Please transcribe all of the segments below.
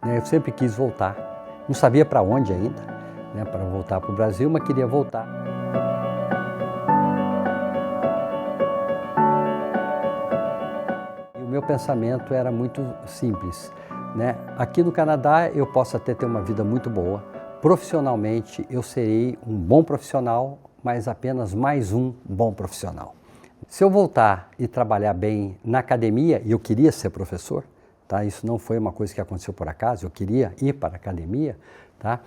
né? Eu sempre quis voltar, não sabia para onde ainda, né? Para voltar para o Brasil, mas queria voltar. E o meu pensamento era muito simples, né? Aqui no Canadá eu posso até ter uma vida muito boa, profissionalmente eu serei um bom profissional, mas apenas mais um bom profissional. Se eu voltar e trabalhar bem na academia, e eu queria ser professor, tá? Isso não foi uma coisa que aconteceu por acaso, eu queria ir para a academia, tá?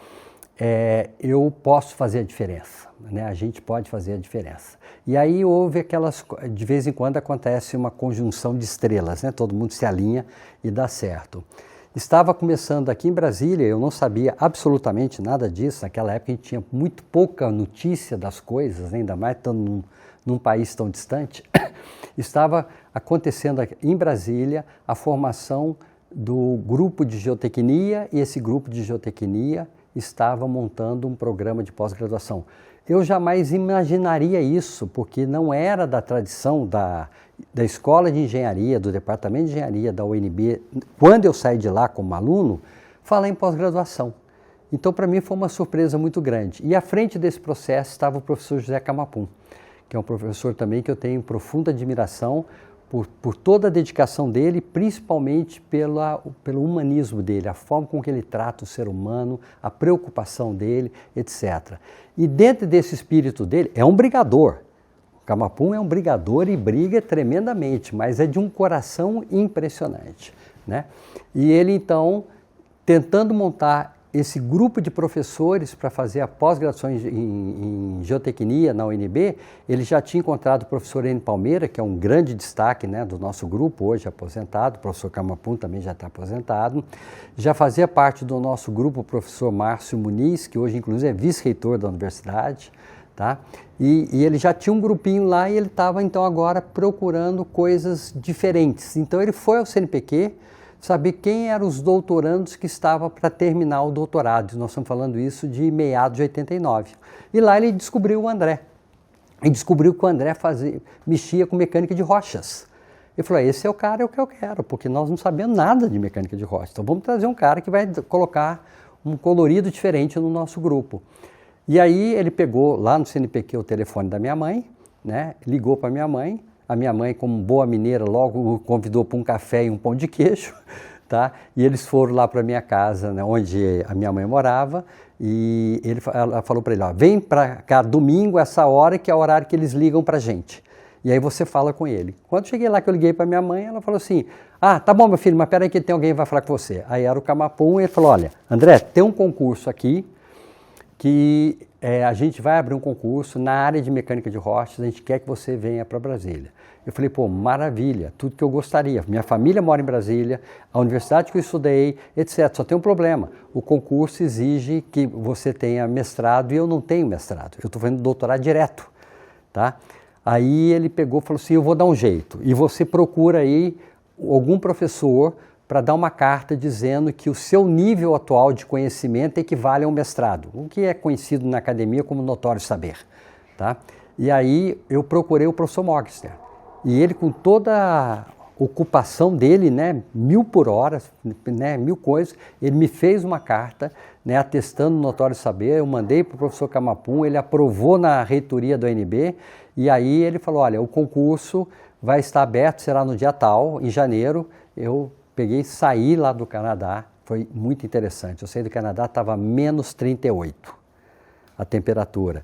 Eu posso fazer a diferença, né? A gente pode fazer a diferença. E aí houve aquelas, de vez em quando acontece uma conjunção de estrelas, né? Todo mundo se alinha e dá certo. Estava começando aqui em Brasília, eu não sabia absolutamente nada disso, naquela época a gente tinha muito pouca notícia das coisas, ainda mais estando num país tão distante. Estava acontecendo aqui em Brasília a formação do grupo de geotecnia, e esse grupo de geotecnia estava montando um programa de pós-graduação. Eu jamais imaginaria isso, porque não era da tradição da Escola de Engenharia, do Departamento de Engenharia da UNB, quando eu saí de lá como aluno, falar em pós-graduação. Então, para mim, foi uma surpresa muito grande. E à frente desse processo estava o professor José Camapum, que é um professor também que eu tenho profunda admiração por toda a dedicação dele, principalmente pelo humanismo dele, a forma com que ele trata o ser humano, a preocupação dele, etc. E dentro desse espírito dele, é um brigador. O Camapum é um brigador e briga tremendamente, mas é de um coração impressionante, né? E ele, então, tentando montar esse grupo de professores para fazer a pós-graduação em geotecnia na UNB, ele já tinha encontrado o professor N. Palmeira, que é um grande destaque, né, do nosso grupo, hoje aposentado, o professor Camapum também já está aposentado, já fazia parte do nosso grupo o professor Márcio Muniz, que hoje inclusive é vice-reitor da universidade, tá? E ele já tinha um grupinho lá e ele estava então agora procurando coisas diferentes. Então ele foi ao CNPq, saber quem eram os doutorandos que estavam para terminar o doutorado. Nós estamos falando isso de meados de 89. E lá ele descobriu o André. E descobriu que o André mexia com mecânica de rochas. Ele falou, esse é o cara que eu quero, porque nós não sabemos nada de mecânica de rochas. Então vamos trazer um cara que vai colocar um colorido diferente no nosso grupo. E aí ele pegou lá no CNPq o telefone da minha mãe, né? Ligou para minha mãe. A minha mãe, como boa mineira, logo o convidou para um café e um pão de queijo, tá? E eles foram lá para a minha casa, né, onde a minha mãe morava, e ela falou para ele, ó, vem para cá domingo, essa hora, que é o horário que eles ligam para a gente. E aí você fala com ele. Quando cheguei lá, que eu liguei para minha mãe, ela falou assim, tá bom, meu filho, mas peraí que tem alguém que vai falar com você. Aí era o Camapum, e ele falou, olha, André, tem um concurso aqui, que a gente vai abrir um concurso na área de mecânica de rochas, a gente quer que você venha para Brasília. Eu falei, pô, maravilha, tudo que eu gostaria. Minha família mora em Brasília, a universidade que eu estudei, etc. Só tem um problema, o concurso exige que você tenha mestrado e eu não tenho mestrado, eu estou fazendo doutorado direto, tá? Aí ele pegou e falou assim, eu vou dar um jeito, e você procura aí algum professor para dar uma carta dizendo que o seu nível atual de conhecimento equivale a um mestrado, o que é conhecido na academia como notório saber, tá? E aí eu procurei o professor Morgenstern, e ele com toda a ocupação dele, né, 1000 por hora, né, 1000 coisas, ele me fez uma carta, né, atestando o notório saber, eu mandei para o professor Camapum, ele aprovou na reitoria do UNB, e aí ele falou, olha, o concurso vai estar aberto, será no dia tal, em janeiro. Eu peguei e saí lá do Canadá, foi muito interessante. Eu saí do Canadá, estava menos 38 a temperatura.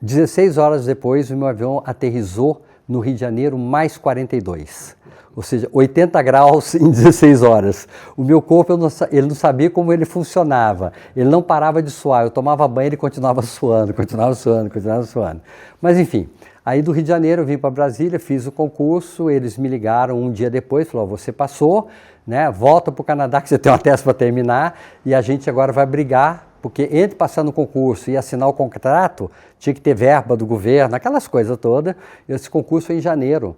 16 horas depois, o meu avião aterrissou no Rio de Janeiro, mais 42. Ou seja, 80 graus em 16 horas. O meu corpo, ele não sabia como ele funcionava. Ele não parava de suar. Eu tomava banho e ele continuava suando, continuava suando, continuava suando. Mas enfim, aí do Rio de Janeiro eu vim para Brasília, fiz o concurso, eles me ligaram um dia depois, falaram, você passou, né, volta para o Canadá que você tem uma tese para terminar e a gente agora vai brigar, porque entre passar no concurso e assinar o contrato, tinha que ter verba do governo, aquelas coisas todas. Esse concurso foi em janeiro.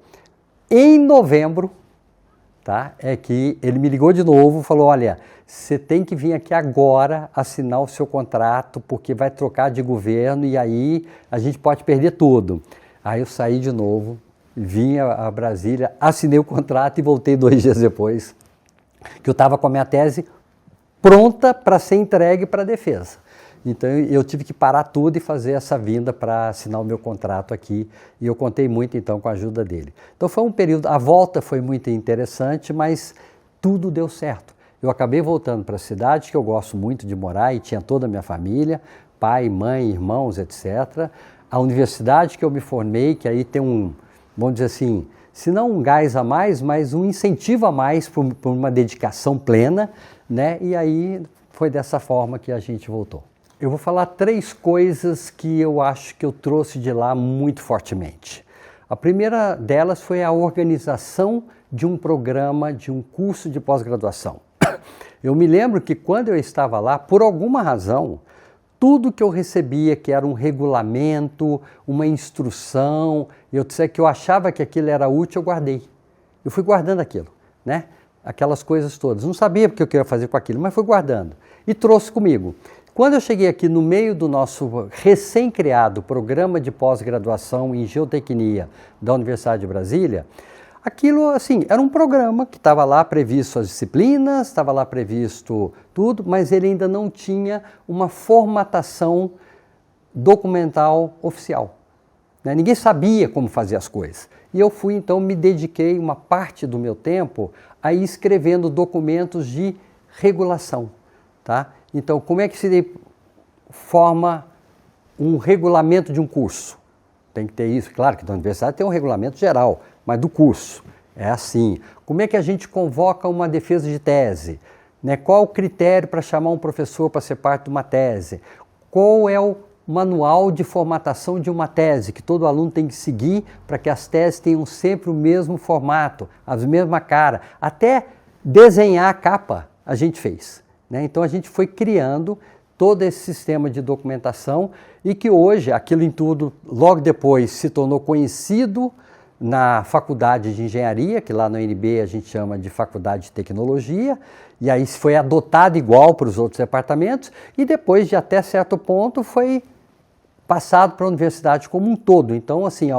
Em novembro, tá, é que ele me ligou de novo e falou, olha, você tem que vir aqui agora assinar o seu contrato, porque vai trocar de governo e aí a gente pode perder tudo. Aí eu saí de novo, vim a Brasília, assinei o contrato e voltei 2 dias depois, que eu estava com a minha tese pronta para ser entregue para a defesa. Então eu tive que parar tudo e fazer essa vinda para assinar o meu contrato aqui, e eu contei muito então com a ajuda dele. Então foi um período, a volta foi muito interessante, mas tudo deu certo. Eu acabei voltando para a cidade, que eu gosto muito de morar, e tinha toda a minha família, pai, mãe, irmãos, etc. A universidade que eu me formei, que aí tem vamos dizer assim, se não um gás a mais, mas um incentivo a mais por uma dedicação plena, né? E aí foi dessa forma que a gente voltou. Eu vou falar 3 coisas que eu acho que eu trouxe de lá muito fortemente. A primeira delas foi a organização de um programa, de um curso de pós-graduação. Eu me lembro que quando eu estava lá, por alguma razão, tudo que eu recebia, que era um regulamento, uma instrução, que eu achava que aquilo era útil, eu guardei. Eu fui guardando aquilo, né? Aquelas coisas todas. Não sabia o que eu queria fazer com aquilo, mas fui guardando. E trouxe comigo. Quando eu cheguei aqui no meio do nosso recém-criado programa de pós-graduação em geotecnia da Universidade de Brasília, aquilo, assim, era um programa que estava lá previsto as disciplinas, estava lá previsto tudo, mas ele ainda não tinha uma formatação documental oficial, né? Ninguém sabia como fazer as coisas. E eu fui, então, me dediquei uma parte do meu tempo a ir escrevendo documentos de regulação, tá? Então, como é que se forma um regulamento de um curso? Tem que ter isso, claro que da universidade tem um regulamento geral, mas do curso é assim. Como é que a gente convoca uma defesa de tese? Né? Qual o critério para chamar um professor para ser parte de uma tese? Qual é o manual de formatação de uma tese que todo aluno tem que seguir para que as teses tenham sempre o mesmo formato, a mesma cara? Até desenhar a capa a gente fez, né? Então a gente foi criando todo esse sistema de documentação e que hoje, aquilo em tudo, logo depois se tornou conhecido na faculdade de engenharia, que lá no UNB a gente chama de faculdade de tecnologia, e aí foi adotado igual para os outros departamentos, e depois de até certo ponto foi passado para a universidade como um todo. Então, assim,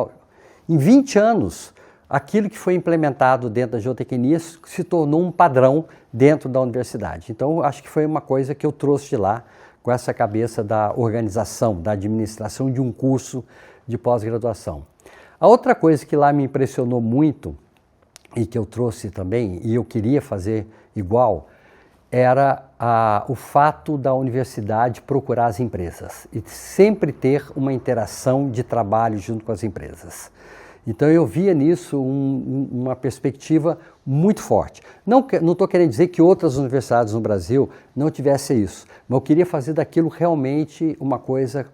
em 20 anos, aquilo que foi implementado dentro da geotecnia se tornou um padrão dentro da universidade. Então, acho que foi uma coisa que eu trouxe de lá, com essa cabeça da organização, da administração de um curso de pós-graduação. A outra coisa que lá me impressionou muito, e que eu trouxe também, e eu queria fazer igual, era o fato da universidade procurar as empresas e sempre ter uma interação de trabalho junto com as empresas. Então eu via nisso uma perspectiva muito forte. Não estou querendo dizer que outras universidades no Brasil não tivessem isso, mas eu queria fazer daquilo realmente uma coisa,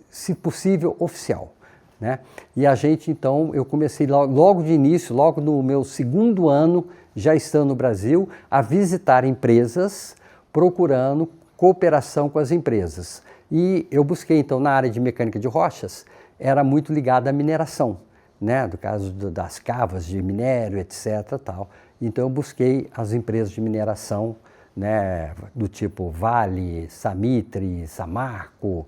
se possível, oficial, né? E a gente, então, eu comecei logo de início, logo no meu 2º ano, já estando no Brasil, a visitar empresas procurando cooperação com as empresas. E eu busquei, então, na área de mecânica de rochas, era muito ligado à mineração, né, do caso das cavas de minério, etc. Tal. Então eu busquei as empresas de mineração, né, do tipo Vale, Samitre, Samarco,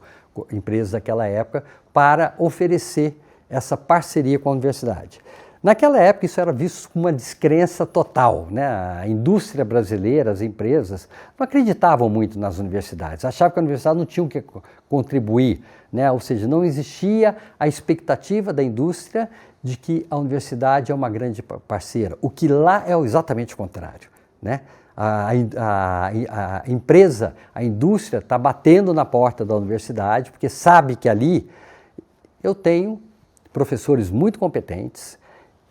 empresas daquela época, para oferecer essa parceria com a universidade. Naquela época isso era visto com uma descrença total, né? A indústria brasileira, as empresas, não acreditavam muito nas universidades, achavam que a universidade não tinha que contribuir, né? Ou seja, não existia a expectativa da indústria de que a universidade é uma grande parceira, o que lá é exatamente o contrário, né? A empresa, a indústria está batendo na porta da universidade porque sabe que ali eu tenho professores muito competentes,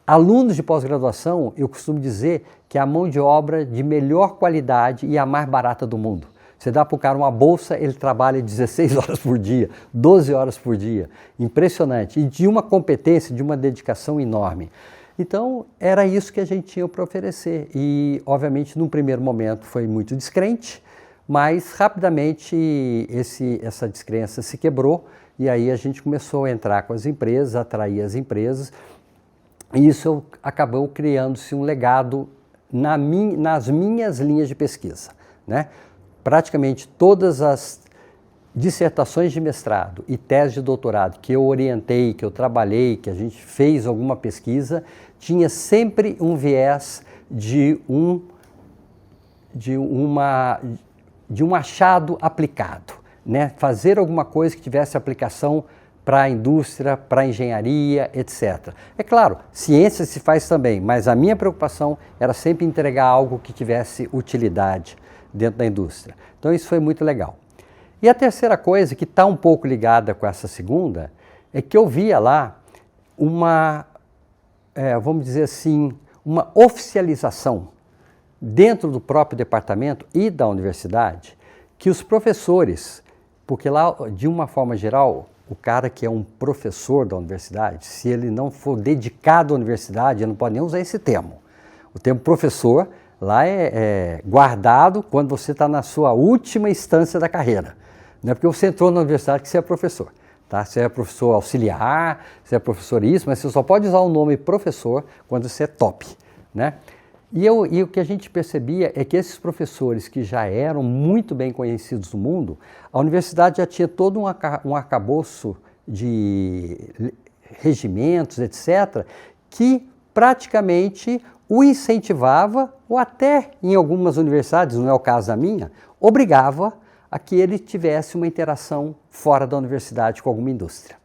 alunos de pós-graduação, eu costumo dizer que é a mão de obra de melhor qualidade e a mais barata do mundo. Você dá para o cara uma bolsa, ele trabalha 16 horas por dia, 12 horas por dia. Impressionante. E de uma competência, de uma dedicação enorme. Então, era isso que a gente tinha para oferecer. E, obviamente, num primeiro momento foi muito descrente, mas rapidamente essa descrença se quebrou e aí a gente começou a entrar com as empresas, atrair as empresas. E isso acabou criando-se um legado nas minhas linhas de pesquisa, né? Praticamente todas as dissertações de mestrado e tese de doutorado que eu orientei, que eu trabalhei, que a gente fez alguma pesquisa, tinha sempre um viés de uma de um achado aplicado, né? Fazer alguma coisa que tivesse aplicação para a indústria, para a engenharia, etc. É claro, ciência se faz também, mas a minha preocupação era sempre entregar algo que tivesse utilidade dentro da indústria. Então isso foi muito legal. E a terceira coisa, que está um pouco ligada com essa segunda, é que eu via lá uma, vamos dizer assim, uma oficialização dentro do próprio departamento e da universidade, que os professores, porque lá, de uma forma geral, o cara que é um professor da universidade, se ele não for dedicado à universidade, ele não pode nem usar esse termo. O termo professor lá é guardado quando você está na sua última instância da carreira. Não é porque você entrou na universidade que você é professor. Tá? Você é professor auxiliar, você é professor isso, mas você só pode usar o nome professor quando você é top, né? E o que a gente percebia é que esses professores que já eram muito bem conhecidos no mundo, a universidade já tinha todo um arcabouço de regimentos, etc., que praticamente o incentivava, ou até em algumas universidades, não é o caso da minha, obrigava a que ele tivesse uma interação fora da universidade com alguma indústria.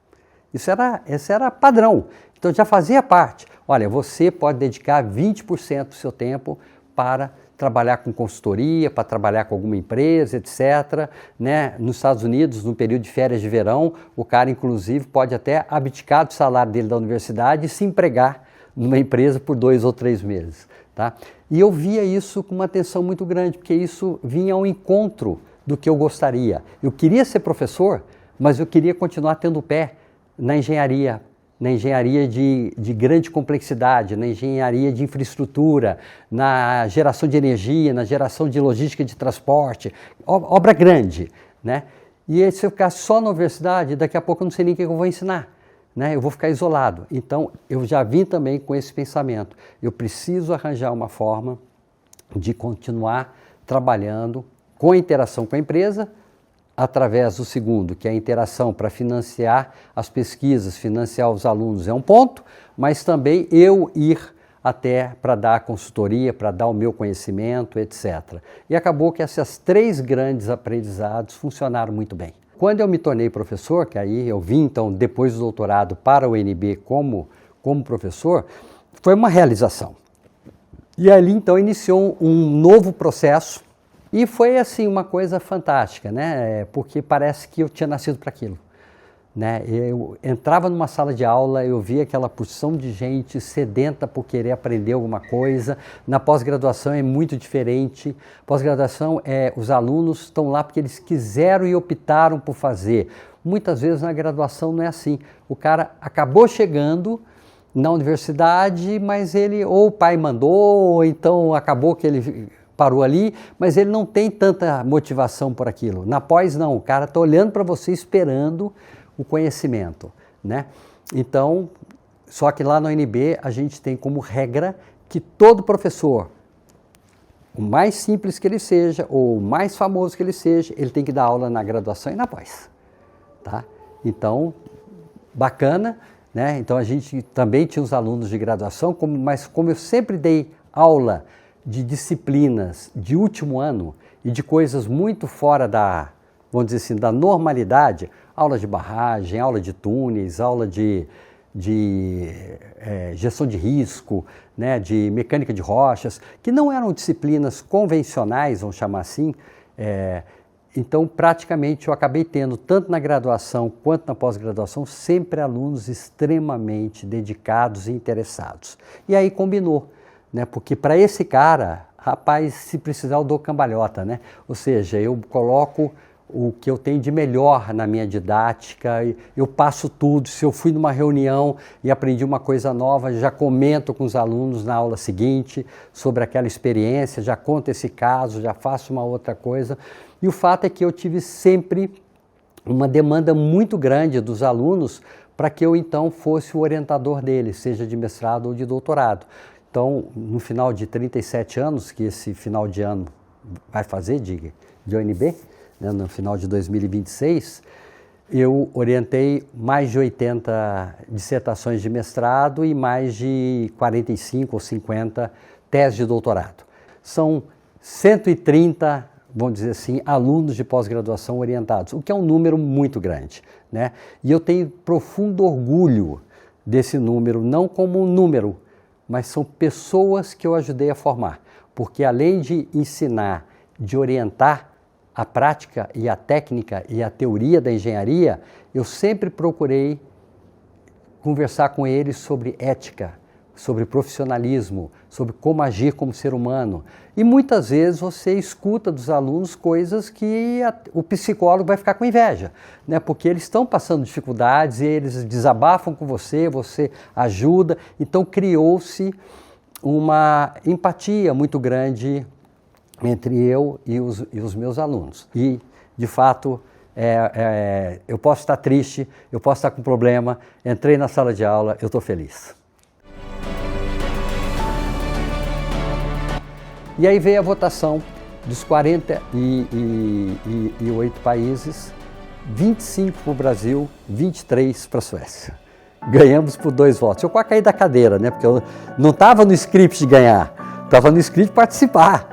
Esse era padrão, então já fazia parte. Olha, você pode dedicar 20% do seu tempo para trabalhar com consultoria, para trabalhar com alguma empresa, etc. Né? Nos Estados Unidos, no período de férias de verão, o cara, inclusive, pode até abdicar do salário dele da universidade e se empregar numa empresa por 2 ou 3 meses. Tá? E eu via isso com uma atenção muito grande, porque isso vinha ao encontro do que eu gostaria. Eu queria ser professor, mas eu queria continuar tendo pé na engenharia de grande complexidade, na engenharia de infraestrutura, na geração de energia, na geração de logística de transporte, obra grande, né? E se eu ficar só na universidade, daqui a pouco eu não sei nem o que eu vou ensinar, né? Eu vou ficar isolado. Então, eu já vim também com esse pensamento. Eu preciso arranjar uma forma de continuar trabalhando com a interação com a empresa, através do segundo, que é a interação para financiar as pesquisas, financiar os alunos é um ponto, mas também eu ir até para dar consultoria, para dar o meu conhecimento, etc. E acabou que esses 3 grandes aprendizados funcionaram muito bem. Quando eu me tornei professor, que aí eu vim então depois do doutorado para o UNB como professor, foi uma realização. E ali então iniciou um novo processo. E foi assim uma coisa fantástica, né? Porque parece que eu tinha nascido para aquilo, né? Eu entrava numa sala de aula, eu via aquela porção de gente sedenta por querer aprender alguma coisa. Na pós-graduação é muito diferente. Pós-graduação os alunos estão lá porque eles quiseram e optaram por fazer. Muitas vezes na graduação não é assim. O cara acabou chegando na universidade, mas ele ou o pai mandou, ou então acabou que ele parou ali, mas ele não tem tanta motivação por aquilo. Na pós, não, o cara está olhando para você esperando o conhecimento, né? Então, só que lá no UNB a gente tem como regra que todo professor, o mais simples que ele seja, ou o mais famoso que ele seja, ele tem que dar aula na graduação e na pós, tá? Então, bacana, né? Então a gente também tinha os alunos de graduação, mas como eu sempre dei aula de disciplinas de último ano e de coisas muito fora da, vamos dizer assim, da normalidade, aula de barragem, aula de túneis, aula de gestão de risco, né, de mecânica de rochas, que não eram disciplinas convencionais, vamos chamar assim. Então, praticamente, eu acabei tendo, tanto na graduação quanto na pós-graduação, sempre alunos extremamente dedicados e interessados. E aí combinou. Né? Porque para esse cara, rapaz, se precisar eu dou cambalhota, né? Ou seja, eu coloco o que eu tenho de melhor na minha didática, eu passo tudo. Se eu fui numa reunião e aprendi uma coisa nova, já comento com os alunos na aula seguinte sobre aquela experiência, já conto esse caso, já faço uma outra coisa. E o fato é que eu tive sempre uma demanda muito grande dos alunos para que eu então fosse o orientador deles, seja de mestrado ou de doutorado. Então, no final de 37 anos, que esse final de ano vai fazer de UNB, né, no final de 2026, eu orientei mais de 80 dissertações de mestrado e mais de 45 ou 50 teses de doutorado. São 130 vamos dizer assim, alunos de pós-graduação orientados, o que é um número muito grande, né? E eu tenho profundo orgulho desse número, não como um número, mas são pessoas que eu ajudei a formar, porque além de ensinar, de orientar a prática e a técnica e a teoria da engenharia, eu sempre procurei conversar com eles sobre ética, sobre profissionalismo, sobre como agir como ser humano. E muitas vezes você escuta dos alunos coisas que o psicólogo vai ficar com inveja, né? Porque eles estão passando dificuldades e eles desabafam com você, você ajuda. Então criou-se uma empatia muito grande entre eu e os meus alunos. E, de fato, eu posso estar triste, eu posso estar com problema, entrei na sala de aula, eu estou feliz. E aí veio a votação dos 48 países, 25 para o Brasil, 23 para a Suécia. Ganhamos por 2 votos. Eu quase caí da cadeira, né? Porque eu não estava no script de ganhar, estava no script de participar.